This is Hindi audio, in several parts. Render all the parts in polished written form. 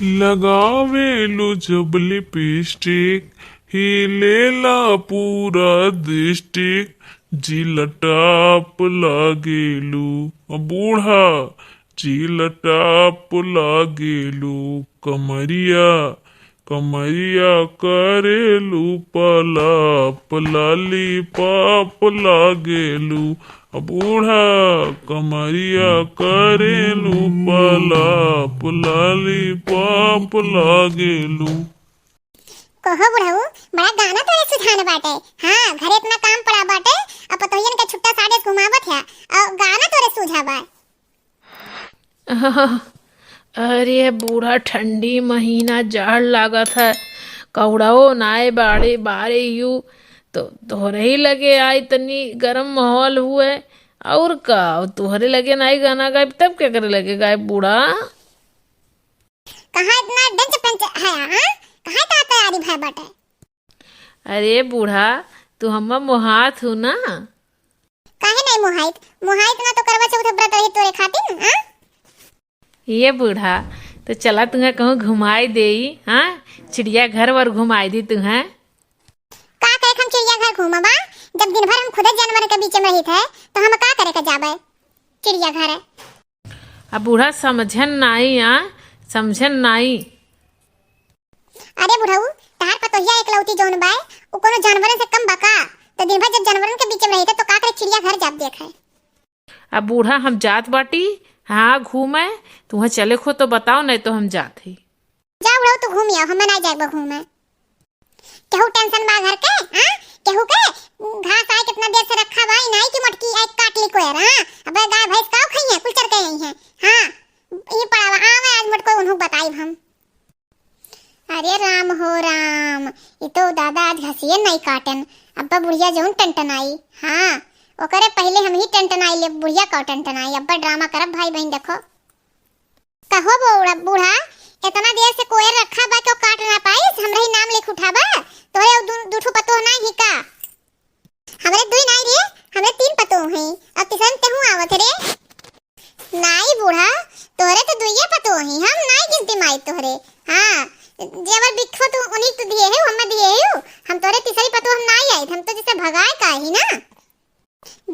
लगावेलू जब लिपस्टिक हिलेला पूरा डिस्ट्रिक्ट जिलटाप लागेलू बूढ़ा जिलटाप लागेलू कमरिया कमरिया करेलू पलाप लाली पाप लागेलू बूढ़ा कमरिया करेलू पलाप लाली पाप लागेलू। कहो बुढ़ऊ बड़ा गाना तोरे सुधान बाटे। हाँ घरे इतना काम पड़ा बाटे अब पतोहियन के छुट्टा साड़े घुमावत है और गाना तोरे सूझा बा। अरे बूढ़ा ठंडी महीना जाड़ लागत है कौड़ाओ नाए बाड़े बारे यू तो तोहरे ही लगे आई तनी गरम माहौल हुए और का तुहरे लगे नाई गाना गायब तब क्या करे लगे गायब बूढ़ा। कहाँ इतना डंच पंच है हाँ कहाँ का तैयारी भाई बाटे। अरे बूढ़ा तू हम्मा मोहात हूँ ना। काहे नहीं मोहाइत मोहाइत ना तो करवा चौथ व्रत रही तोरे खातिर। हाँ ये बूढ़ा तो चला तुम्हें कहूँ घुमाई दे। हाँ चिड़िया घर वर घुमाई दी तुम्हें। का करे हम चिड़िया घर घूमबा जब दिन भर हम खुद जानवर के बीच में रही थे तो हम का करे के जाबे चिड़िया घर। अब बूढ़ा समझन नाई समझन नाई। अरे बुढ़ऊ तार पतोहिया एकलौती जौन बाय उ कोनो जानवरन से कम बका तो दिन भर जब जानवरन के बीच में रही थे तो का करे चिड़िया घर जाब देखे। अब बूढ़ा हम जात बाटी हाँ घूमे तुम्हें चले खो तो बताओ नहीं तो हम जाते ही। जा बुढ़ऊ तू घूमिया हम ना जाएगा घूमे। केहू टेंशन बा घर के हां केहू के घास आए कितना देर से रखा बा नहीं कि मटकी एक काट ली कोयर। हां अबे गाय भैंस काऊ खाई है कुल चर के आई है। हां ये पड़ा आवे आज मटको उन्हों बताई हम। अरे राम हो राम ये तो दादा आज घसिए नहीं काटन अब्बा बुढ़िया जौन टंटन आई। हां ओकरे पहले हम ही टंटन आई ले बुढ़िया का टंटन आई अब्बा ड्रामा करब भाई बहन देखो। कहो बूढ़ा बूढ़ा इतना देर से कोयर रखा बा क्यों काट ना पाई हमरा ही नाम लिख उठाबा तोरे दूठो पतो ना ही का। हमरे दुई नहीं रे हमरे तीन पतो हैं अब किसन ते हूं आवत रे। नहीं बूढ़ा तोरे तो दुइये पतो हैं हम नहीं गिनती माई तोरे। हां जेवर बिखो तो उन्हीं तो दिए है हम दिए है हम तोरे तीसरी पतो हम नहीं आई हम तो जैसे भगाए का ही ना।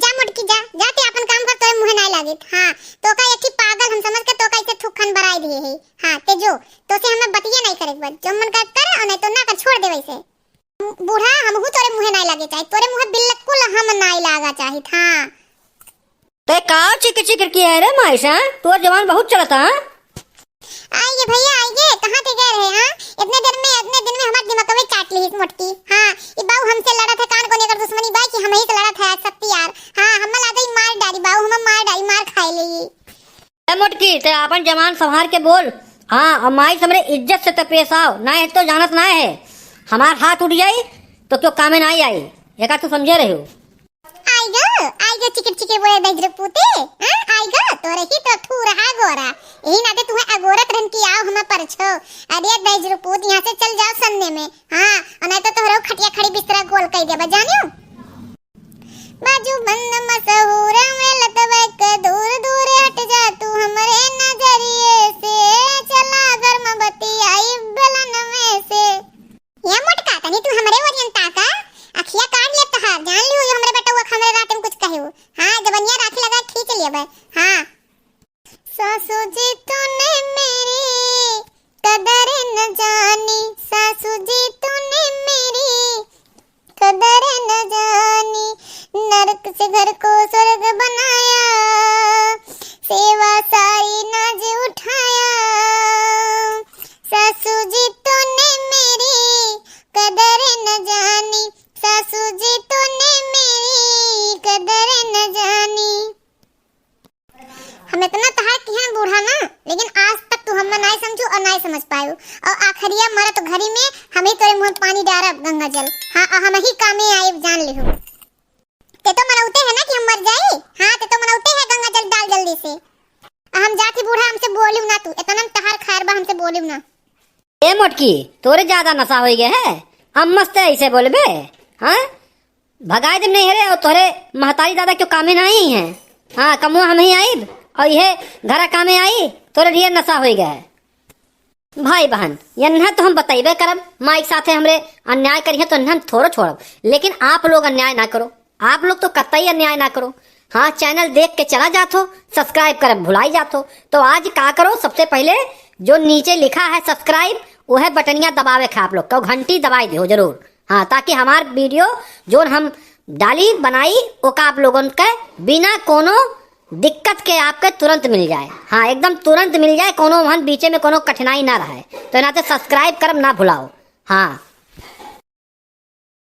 जा मुटकी जा जाते अपन काम कर तोरे मुंह नहीं लागित। हां तो का एक ही पागल हम समझ के तो का इसे थुखन बराई दिए है। हां ते जो तो से हमें बतिया नहीं करे बस जो मन कर और नहीं तो ना का छोड़ दे वैसे। बूढ़ा हम हूं तोरे मुंह नहीं लागे चाहे तोरे मुंह बिल्कुल हम नहीं लागा चाहे था। ते का चिक चिक किया है रे माईसा तो जवान बहुत चलता। आइए भैया आइए कहां पे गए रहे। हां इतने दिन में हमारा दिमाग में चाट ली इस मुटकी। हां ये बाऊ हमसे लड़ा था कान कोने कर दुश्मनी बाई कि हम ही से लड़ा था सत्ती यार। हां हम ला गई मार डाली बाऊ हम मार डाली मार खाई ली। ए मुटकी ते अपन जवान संभाल के बोल। हां अब माई हमरे इज्जत से ते पेश आओ ना है तो जानत ना है हमार हाथ उठ जाई तो क्यों कामे ना आई एका तू समझे रहे हो। आइगा चिकट चिके बोले दजरे पूते। हां आइगा तोरे ही तो ठू रहा गोरा यही नाते तू अगोरत रहन की आओ हम पर छो। अरे दजरे पूत यहां से चल जाओ सन्ने में। हां और नहीं तो तोहरो खटिया खड़ी बिस्तरा गोल कई देबा जानियो। बाजू बंद मसहूर में लतवे के दूर दूर हट जा तू हमरे नजरिए से चला गर्म बत्ती आई बलन में से। ये मोटका तनी तू हमरे ओरियन ताका अखिया काट ले तो हां जान लियो हमरे बेटा वो हमरे रात में कुछ कहू। हां जबनिया राखी लगा खींच लिए बे। हां सासू जी तूने मेरी कदर न जानी सासू जी तूने मेरी कदर न जानी नरक से घर को स्वर्ग बनाया सेवा सारी नाज उठाया सासू जी तूने मेरी कदर न जानी सासू जी तूने मेरी कदर न जानी। हम इतना तहार की हैं बूढ़ा ना लेकिन आज तक तू हम नहीं समझू और नहीं समझ पायो और आखिरिया मरा तो घरी में हम ही तोरे मुंह पानी डारब गंगा जल। हां हम ही कामे आए जान लिहो ते तो मनौते है ना कि हम मर जाई। हां ते तो मनौते है गंगा जल डाल जल्दी से। हम जाती बूढ़ा हमसे बोलियो ना तू इतना तहार खैर बा हमसे बोलियो ना। ए मोटकी तोरे ज्यादा नशा हो गया है हम मस्त ऐसे बोलबे। हां भगाए दे नहीं है और तोरे महतारी दादा क्यों कामे ना आई है। हां कमो हम ही आई और ये घरा कामे आई तोरे लिए नशा हो गया है। भाई बहन यन्हा तो हम बतेबे करब, माइक साथे हमरे अन्याय करिए तो हम थोड़ो छोड़ब, लेकिन आप लोग अन्याय ना करो, आप लोग तो कतई अन्याय ना करो। हाँ, चैनल देख के चला जातो, सब्सक्राइब करब भुलाई जातो, तो आज का करो, सबसे पहले जो नीचे लिखा है सब्सक्राइब वह बटनिया दबावे खा आप लोग को, घंटी दबाई दो जरूर। हाँ, ताकि हमार वीडियो जो हम डाली बनाई ओका आप लोगों के बिना कोनो दिक्कत के आपके तुरंत मिल जाए। हाँ, एकदम तुरंत मिल जाए, कोनो वहां बीचे में कोनो कठिनाई ना रहे, तो ना तो सब्सक्राइब करब ना भुलाओ। हाँ,